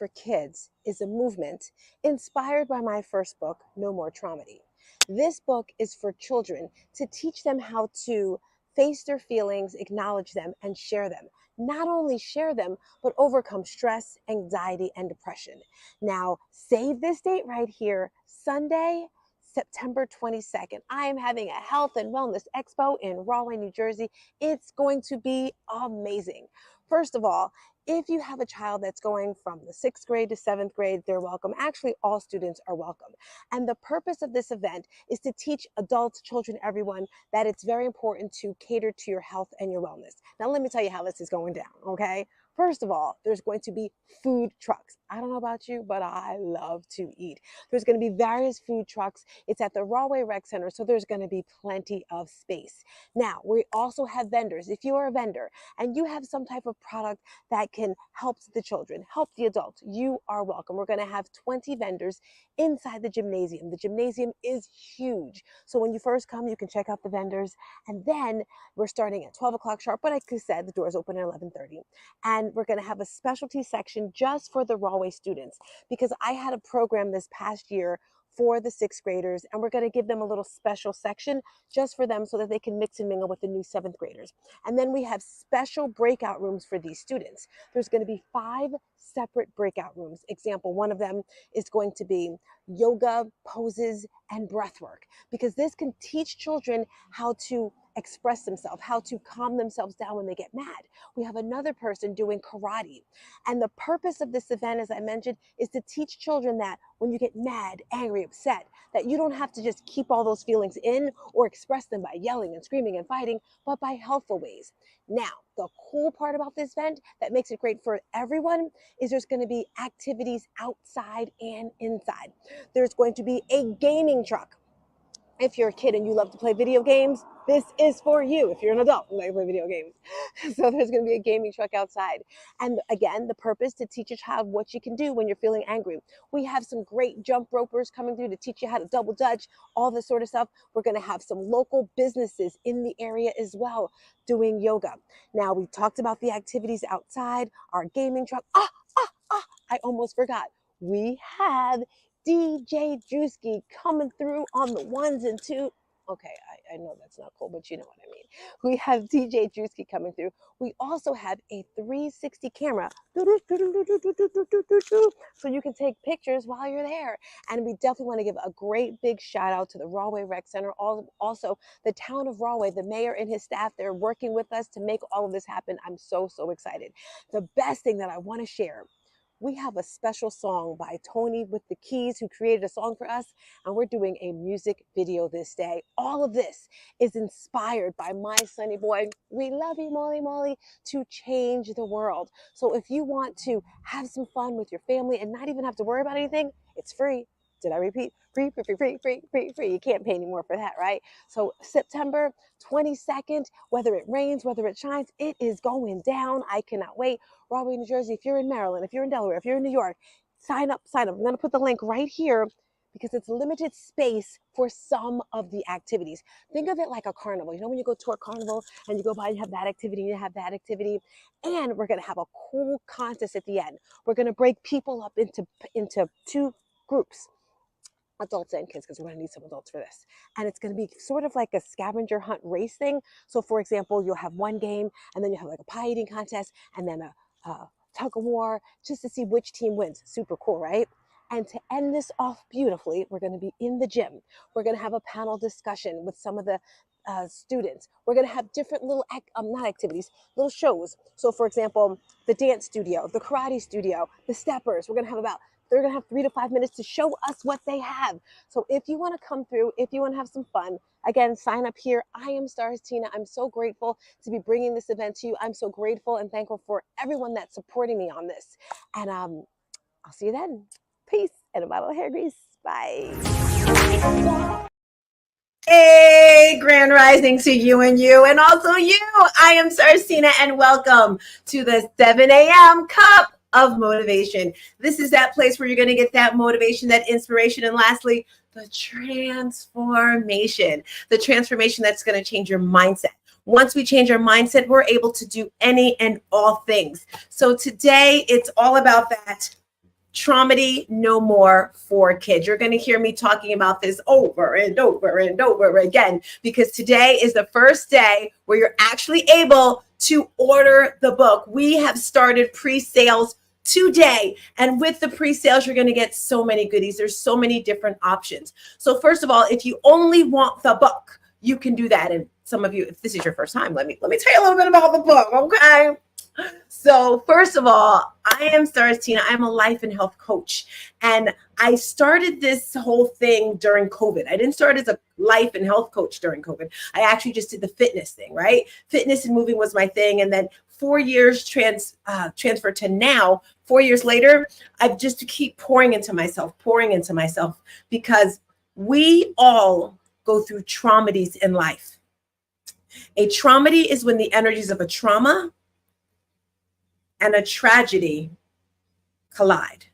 for Kids is a movement inspired by my first book, No More Traumedy. This book is for children to teach them how to face their feelings, acknowledge them, and share them. Not only share them, but overcome stress, anxiety, and depression. Now, save this date right here, Sunday, September 22nd. I am having a health and wellness expo in Rahway, New Jersey. It's going to be amazing. First of all, if you have a child that's going from the 6th grade to 7th grade, they're welcome. Actually, all students are welcome. And the purpose of this event is to teach adults, children, everyone that it's very important to cater to your health and your wellness. Now, let me tell you how this is going down, okay? First of all, there's going to be food trucks. I don't know about you, but I love to eat. There's going to be various food trucks. It's at the Rahway Rec Center, so there's going to be plenty of space. Now, we also have vendors. If you are a vendor and you have some type of product that can help the children, help the adults, you are welcome. We're going to have 20 vendors inside the gymnasium. The gymnasium is huge. So when you first come, you can check out the vendors. And then we're starting at 12 o'clock sharp. But like I said, the doors open at 11:30. And we're going to have a specialty section just for the Rahway students, because I had a program this past year for the 6th graders, and we're going to give them a little special section just for them so that they can mix and mingle with the new 7th graders. And then we have special breakout rooms for these students. There's going to be 5 separate breakout rooms. Example, one of them is going to be yoga poses and breath work, because this can teach children how to express themselves, how to calm themselves down when they get mad. We have another person doing karate. And the purpose of this event, as I mentioned, is to teach children that when you get mad, angry, upset, that you don't have to just keep all those feelings in or express them by yelling and screaming and fighting, but by helpful ways. Now, the cool part about this event that makes it great for everyone is there's going to be activities outside and inside. There's going to be a gaming truck. If you're a kid and you love to play video games, this is for you. If you're an adult and like to play video games. So there's going to be a gaming truck outside. And again, the purpose to teach a child what you can do when you're feeling angry. We have some great jump ropers coming through to teach you how to double dutch, all this sort of stuff. We're going to have some local businesses in the area as well doing yoga. Now, we talked about the activities outside, our gaming truck. I almost forgot. We have DJ Drewski coming through on the 1s and 2s. Okay, I know that's not cool, but you know what I mean. We have DJ Drewski coming through. We also have a 360 camera, so you can take pictures while you're there. And we definitely want to give a great big shout out to the Rahway Rec Center. Also, the town of Rahway, the mayor and his staff, they're working with us to make all of this happen. I'm so excited. The best thing that I want to share, we have a special song by Tony with the Keys, who created a song for us, and we're doing a music video this day. All of this is inspired by my sonny boy, we love you, Molly Molly, to change the world. So if you want to have some fun with your family and not even have to worry about anything, it's free. Did I repeat? Free. You can't pay any more for that, right? So September 22nd, whether it rains, whether it shines, it is going down. I cannot wait. Rahway, New Jersey, if you're in Maryland, if you're in Delaware, if you're in New York, sign up. I'm going to put the link right here because it's limited space for some of the activities. Think of it like a carnival. You know, when you go to a carnival and you go by and you have that activity, you have that activity, and we're going to have a cool contest at the end. We're going to break people up into 2 groups. Adults and kids, because we're going to need some adults for this. And it's going to be sort of like a scavenger hunt race thing. So for example, you'll have one game, and then you have like a pie eating contest, and then a tug of war, just to see which team wins. Super cool, right? And to end this off beautifully, we're going to be in the gym. We're going to have a panel discussion with some of the students. We're going to have different little, not activities, little shows. So for example, the dance studio, the karate studio, the steppers, they're going to have 3 to 5 minutes to show us what they have. So if you want to come through, if you want to have some fun, again, sign up here. I am StarzTina. I'm so grateful to be bringing this event to you. I'm so grateful and thankful for everyone that's supporting me on this. And I'll see you then. Peace and a bottle of hair grease. Bye. Hey, grand rising to you and also you. I am StarzTina, and welcome to the 7 a.m. cup of motivation. This is that place where you're going to get that motivation, that inspiration, and lastly, the transformation that's going to change your mindset. Once we change our mindset, we're able to do any and all things. So today, it's all about that Traumedy No More for kids. You're going to hear me talking about this over and over and over again, because today is the first day where you're actually able to order the book. We have started pre-sales today, and with the pre-sales you're going to get so many goodies. There's so many different options. So first of all, if you only want the book, you can do that. And some of you, if this is your first time, let me tell you a little bit about the book, okay? So first of all, I am StarzTina. I'm a life and health coach, and I started this whole thing during COVID. I didn't start as a life and health coach during COVID. I actually just did the fitness thing, right? Fitness and moving was my thing, and then 4 years transferred to now. 4 years later, I've just to keep pouring into myself, because we all go through traumedies in life. A traumedy is when the energies of a trauma and a tragedy collide.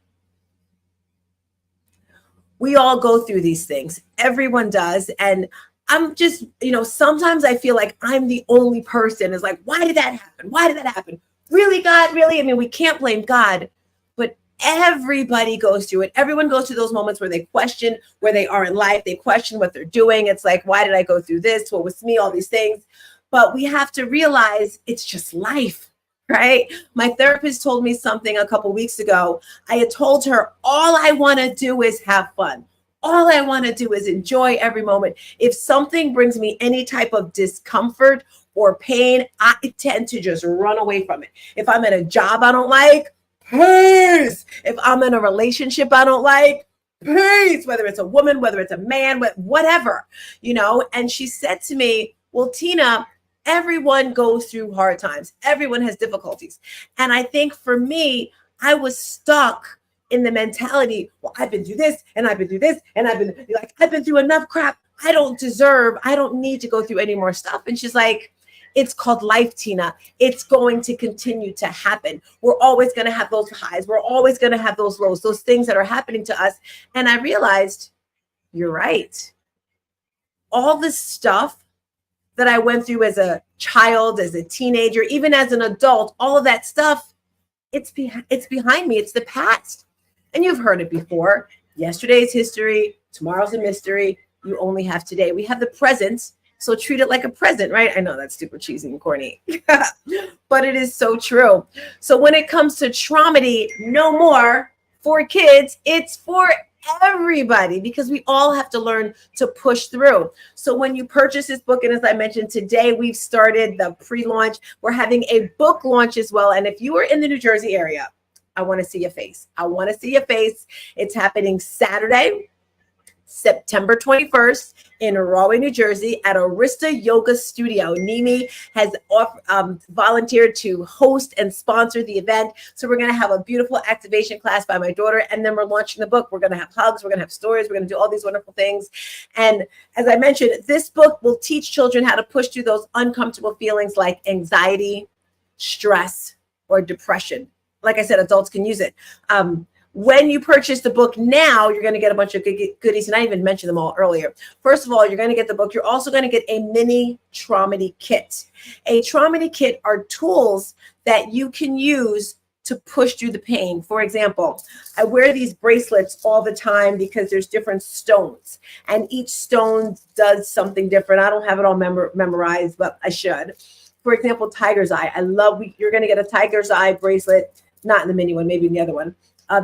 We all go through these things. Everyone does. And I'm just, sometimes I feel like I'm the only person is like, why did that happen? Why did that happen? Really, God? Really? I mean, we can't blame God, but everybody goes through it. Everyone goes through those moments where they question where they are in life. They question what they're doing. It's like, why did I go through this? What was me? All these things. But we have to realize it's just life. Right? My therapist told me something a couple weeks ago. I had told her, all I want to do is have fun. All I want to do is enjoy every moment. If something brings me any type of discomfort or pain, I tend to just run away from it. If I'm in a job I don't like, peace. If I'm in a relationship I don't like, peace. Whether it's a woman, whether it's a man, whatever, And she said to me, well, Tina, everyone goes through hard times. Everyone has difficulties. And I think for me, I was stuck in the mentality, well, I've been through this and I've been through this and I've been through enough crap. I don't need to go through any more stuff. And she's like, it's called life, Tina. It's going to continue to happen. We're always going to have those highs. We're always going to have those lows, those things that are happening to us. And I realized, you're right. All this stuff that I went through as a child, as a teenager, even as an adult, all of that stuff, it's behind me. It's the past. And you've heard it before. Yesterday's history, tomorrow's a mystery. You only have today. We have the present, so treat it like a present, right? I know that's super cheesy and corny, but it is so true. So when it comes to Traumedy No More for kids, it's for everybody, because we all have to learn to push through. So when you purchase this book, and as I mentioned today, we've started the pre-launch. We're having a book launch as well. And if you are in the New Jersey area, I want to see your face. It's happening Saturday, September 21st in Rahway, New Jersey at Arista Yoga Studio. Nimi has volunteered to host and sponsor the event. So we're going to have a beautiful activation class by my daughter, and then we're launching the book. We're going to have hugs. We're going to have stories. We're going to do all these wonderful things. And as I mentioned, this book will teach children how to push through those uncomfortable feelings like anxiety, stress, or depression. Like I said, adults can use it. When you purchase the book now, you're going to get a bunch of goodies, and I even mentioned them all earlier. First of all, you're going to get the book. You're also going to get a mini Traumedy kit. A Traumedy kit are tools that you can use to push through the pain. For example, I wear these bracelets all the time because there's different stones, and each stone does something different. I don't have it all memorized, but I should. For example, tiger's eye. You're going to get a tiger's eye bracelet, not in the mini one, maybe in the other one.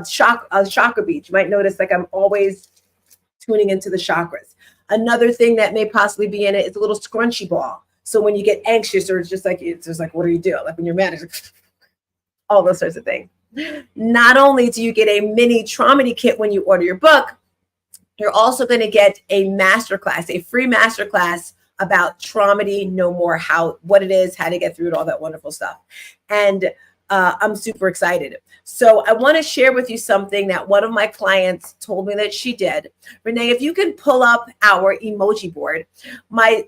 Chakra beach. You might notice like I'm always tuning into the chakras. Another thing that may possibly be in it is a little scrunchy ball. So when you get anxious, or it's just like, what do you do? Like when you're mad, it's like, all those sorts of things. Not only do you get a mini Traumedy kit when you order your book, you're also going to get a masterclass, a free masterclass about Traumedy No More, what it is, how to get through it, all that wonderful stuff. And I'm super excited. So I want to share with you something that one of my clients told me that she did. Renee, if you can pull up our emoji board. My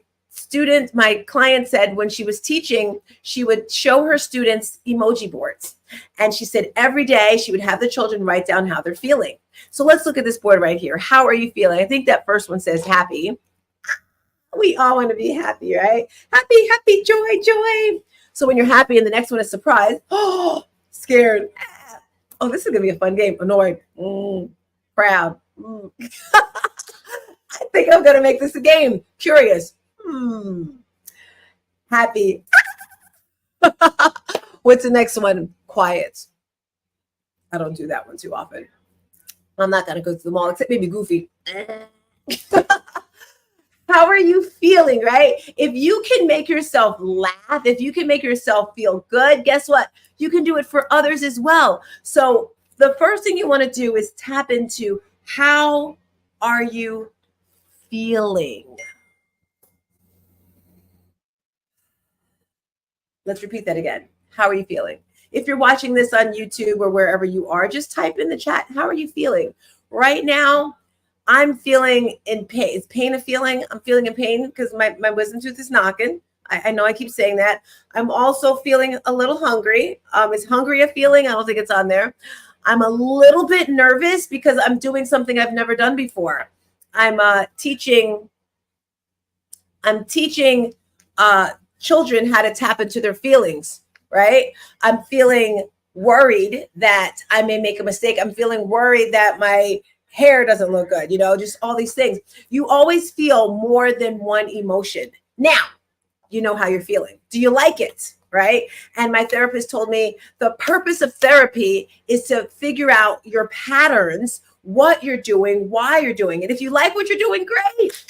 client said when she was teaching, she would show her students emoji boards. And she said every day she would have the children write down how they're feeling. So let's look at this board right here. How are you feeling? I think that first one says happy. We all want to be happy, right? Happy, happy, joy, joy. So when you're happy, and the next one is surprise, oh, scared. Oh, this is going to be a fun game. Annoyed. Proud. I think I'm going to make this a game. Curious. Happy. What's the next one? Quiet. I don't do that one too often. I'm not going to go to the mall, except maybe Goofy. How are you feeling, right? If you can make yourself laugh, if you can make yourself feel good, guess what? You can do it for others as well. So the first thing you want to do is tap into how are you feeling? Let's repeat that again. How are you feeling? If you're watching this on YouTube or wherever you are, just type in the chat, how are you feeling? Right now, I'm feeling in pain. Is pain a feeling? I'm feeling in pain because my wisdom tooth is knocking. I know I keep saying that. I'm also feeling a little hungry. Is hungry a feeling? I don't think it's on there. I'm a little bit nervous because I'm doing something I've never done before. I'm teaching children how to tap into their feelings, right? I'm feeling worried that I may make a mistake. I'm feeling worried that my hair doesn't look good, just all these things. You always feel more than one emotion. Now, you know how you're feeling. Do you like it? Right? And my therapist told me the purpose of therapy is to figure out your patterns, what you're doing, why you're doing it. If you like what you're doing, great.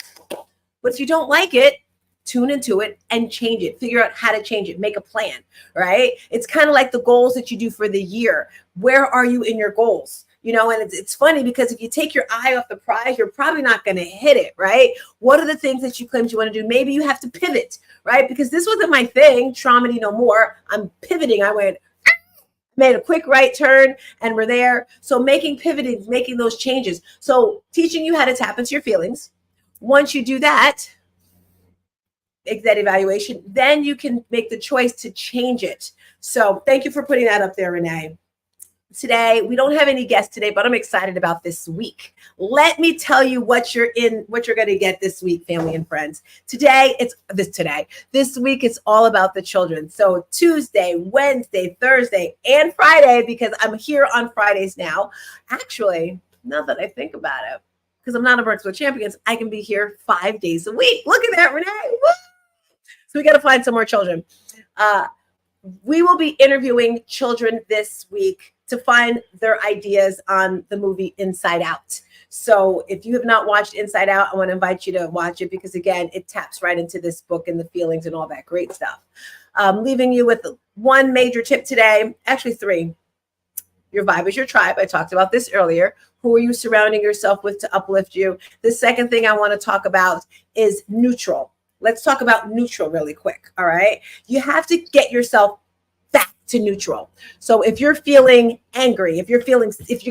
But if you don't like it, tune into it and change it. Figure out how to change it. Make a plan, right? It's kind of like the goals that you do for the year. Where are you in your goals? And it's funny because if you take your eye off the prize, you're probably not going to hit it, right? What are the things that you claimed you want to do? Maybe you have to pivot, right? Because this wasn't my thing, Traumedy No More. I'm pivoting. I made a quick right turn and we're there. So pivoting, making those changes. So teaching you how to tap into your feelings. Once you do that, make that evaluation, then you can make the choice to change it. So thank you for putting that up there, Renee. Today, we don't have any guests today, but I'm excited about this week. Let me tell you what you're going to get this week, family and friends. This week, it's all about the children. So Tuesday, Wednesday, Thursday, and Friday, because I'm here on Fridays now. Actually, now that I think about it, because I'm not a Breakfast with Champions, I can be here 5 days a week. Look at that, Renee. Woo! So we got to find some more children. We will be interviewing children this week to find their ideas on the movie Inside Out. So if you have not watched Inside Out, I want to invite you to watch it because, again, it taps right into this book and the feelings and all that great stuff. Leaving you with one major tip today, actually 3. Your vibe is your tribe. I talked about this earlier. Who are you surrounding yourself with to uplift you? The second thing I want to talk about is neutral. Let's talk about neutral really quick. All right. You have to get yourself back to neutral. So if you're feeling angry, if you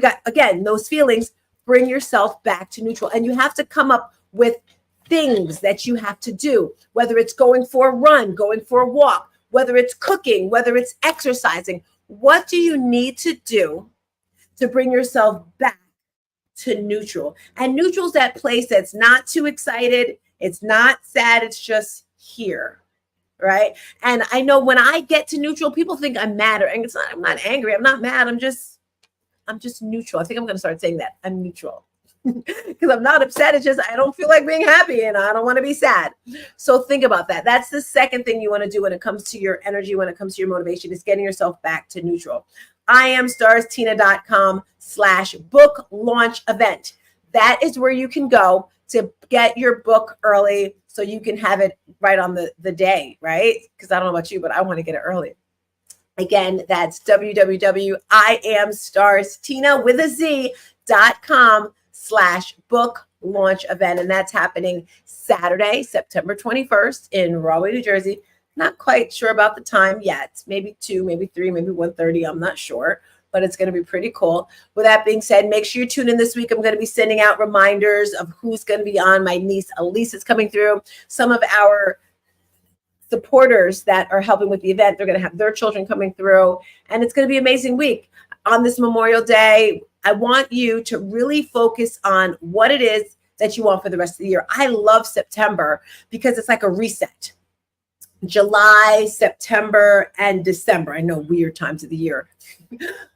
got, again, those feelings, bring yourself back to neutral. And you have to come up with things that you have to do, whether it's going for a run, going for a walk, whether it's cooking, whether it's exercising. What do you need to do to bring yourself back to neutral? And neutral is that place that's not too excited. It's not sad. It's just here. Right. And I know when I get to neutral, people think I'm mad or angry. I'm not angry. I'm not mad. I'm just neutral. I think I'm going to start saying that. I'm neutral because I'm not upset. It's just, I don't feel like being happy and I don't want to be sad. So think about that. That's the second thing you want to do when it comes to your energy, when it comes to your motivation, is getting yourself back to neutral. I am StarzTina.com/book launch event. That is where you can go to get your book early so you can have it right on the day, right? Because I don't know about you, but I want to get it early. Again, that's www.iamstarztina.com/book launch event. And that's happening Saturday, September 21st in Rahway, New Jersey. Not quite sure about the time yet. Maybe 2, maybe 3, maybe 1:30. I'm not sure, but it's going to be pretty cool. With that being said, make sure you tune in this week. I'm going to be sending out reminders of who's going to be on. My niece Elise is coming through. Some of our supporters that are helping with the event, they're going to have their children coming through, and it's going to be an amazing week. On this Memorial Day, I want you to really focus on what it is that you want for the rest of the year. I love September because it's like a reset. July, September, and December. I know, weird times of the year.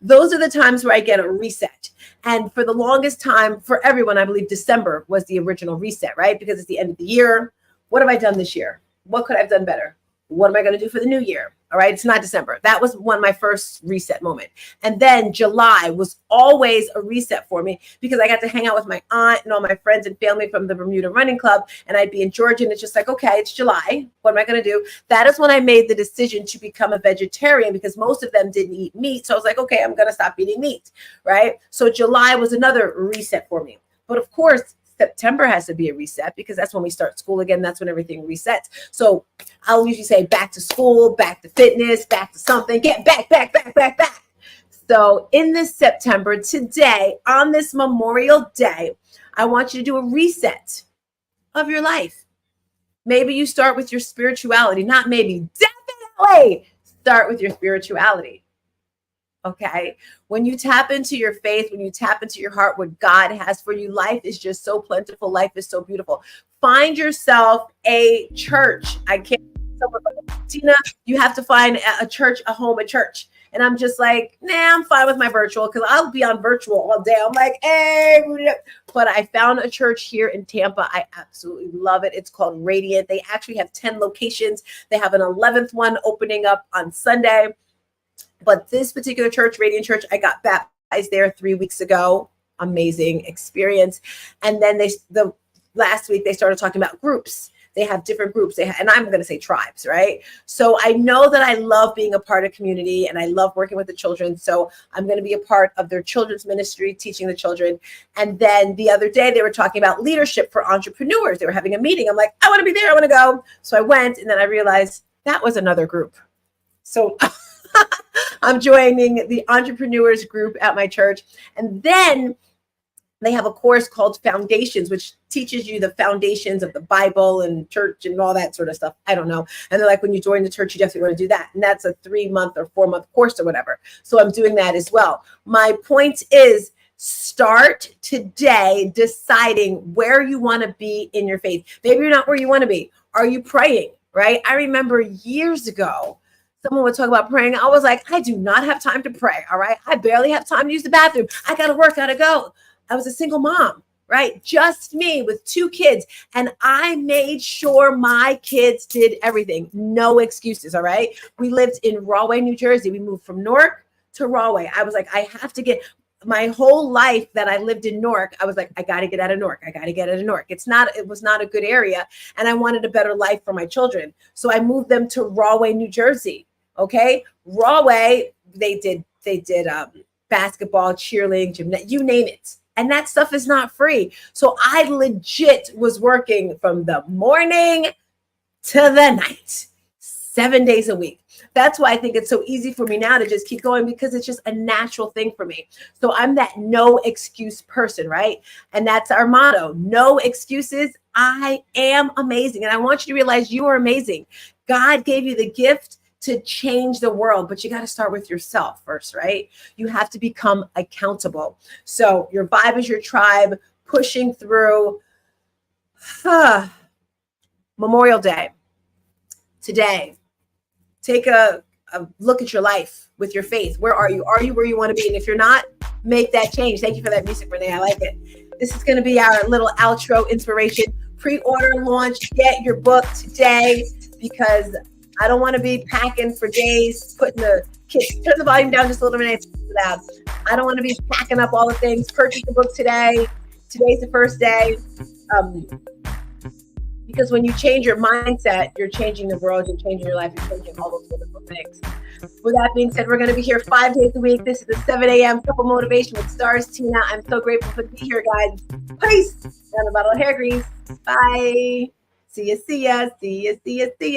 Those are the times where I get a reset. And for the longest time, for everyone, I believe December was the original reset, right? Because it's the end of the year. What have I done this year? What could I have done better? What am I going to do for the new year? All right. It's not December. That was my first reset moment. And then July was always a reset for me because I got to hang out with my aunt and all my friends and family from the Bermuda Running Club. And I'd be in Georgia and it's just like, okay, it's July. What am I going to do? That is when I made the decision to become a vegetarian because most of them didn't eat meat. So I was like, okay, I'm going to stop eating meat. Right. So July was another reset for me. But of course, September has to be a reset because that's when we start school again. That's when everything resets. So I'll usually say back to school, back to fitness, back to something, get back. So in this September, today, on this Memorial Day, I want you to do a reset of your life. Maybe you start with your spirituality, not maybe, definitely start with your spirituality. Okay. When you tap into your faith, when you tap into your heart, what God has for you, life is just so plentiful. Life is so beautiful. Find yourself a church. I can't. Someone like, Tina, you have to find a church, a home, a church. And I'm just like, nah, I'm fine with my virtual because I'll be on virtual all day. I'm like, hey, but I found a church here in Tampa. I absolutely love it. It's called Radiant. They actually have 10 locations. They have an 11th one opening up on Sunday. But this particular church, Radiant Church, I got baptized there 3 weeks ago. Amazing experience. And then the last week they started talking about groups. They have different groups. And I'm going to say tribes, right? So I know that I love being a part of community and I love working with the children. So I'm going to be a part of their children's ministry, teaching the children. And then the other day they were talking about leadership for entrepreneurs. They were having a meeting. I'm like, I want to be there. I want to go. So I went and then I realized that was another group. So I'm joining the entrepreneurs group at my church. And then they have a course called Foundations, which teaches you the foundations of the Bible and church and all that sort of stuff. I don't know. And they're like, when you join the church, you definitely want to do that. And that's a 3-month or 4-month course or whatever. So I'm doing that as well. My point is, start today deciding where you want to be in your faith. Maybe you're not where you want to be. Are you praying? Right? I remember years ago, someone would talk about praying. I was like, I do not have time to pray. All right. I barely have time to use the bathroom. I got to work, got to go. I was a single mom, right? Just me with 2 kids. And I made sure my kids did everything. No excuses. All right. We lived in Rahway, New Jersey. We moved from Newark to Rahway. I was like, I have to get my whole life that I lived in Newark. I was like, I got to get out of Newark. I got to get out of Newark. It was not a good area. And I wanted a better life for my children. So I moved them to Rahway, New Jersey. Okay. Rahway, they did basketball, cheerleading, gymnastics, you name it. And that stuff is not free. So I legit was working from the morning to the night, 7 days a week. That's why I think it's so easy for me now to just keep going because it's just a natural thing for me. So I'm that no excuse person, right? And that's our motto. No excuses. I am amazing. And I want you to realize you are amazing. God gave you the gift to change the world, but you got to start with yourself first, right? You have to become accountable. So your vibe is your tribe, pushing through. Memorial Day. Today, take a look at your life with your faith. Where are you? Are you where you want to be? And if you're not, make that change. Thank you for that music, Renee. I like it. This is going to be our little outro inspiration. Pre-order launch. Get your book today because I don't want to be packing for days, putting the kids, turn the volume down just a little bit loud. I don't want to be packing up all the things. Purchase the book today. Today's the first day. Because when you change your mindset, you're changing the world, you're changing your life, you're changing all those wonderful things. With that being said, we're going to be here 5 days a week. This is the 7 a.m. Couple Motivation with StarzTina. I'm so grateful to be here, guys. Peace. And a bottle of hair grease. Bye. See ya, see ya, see ya, see ya, see ya.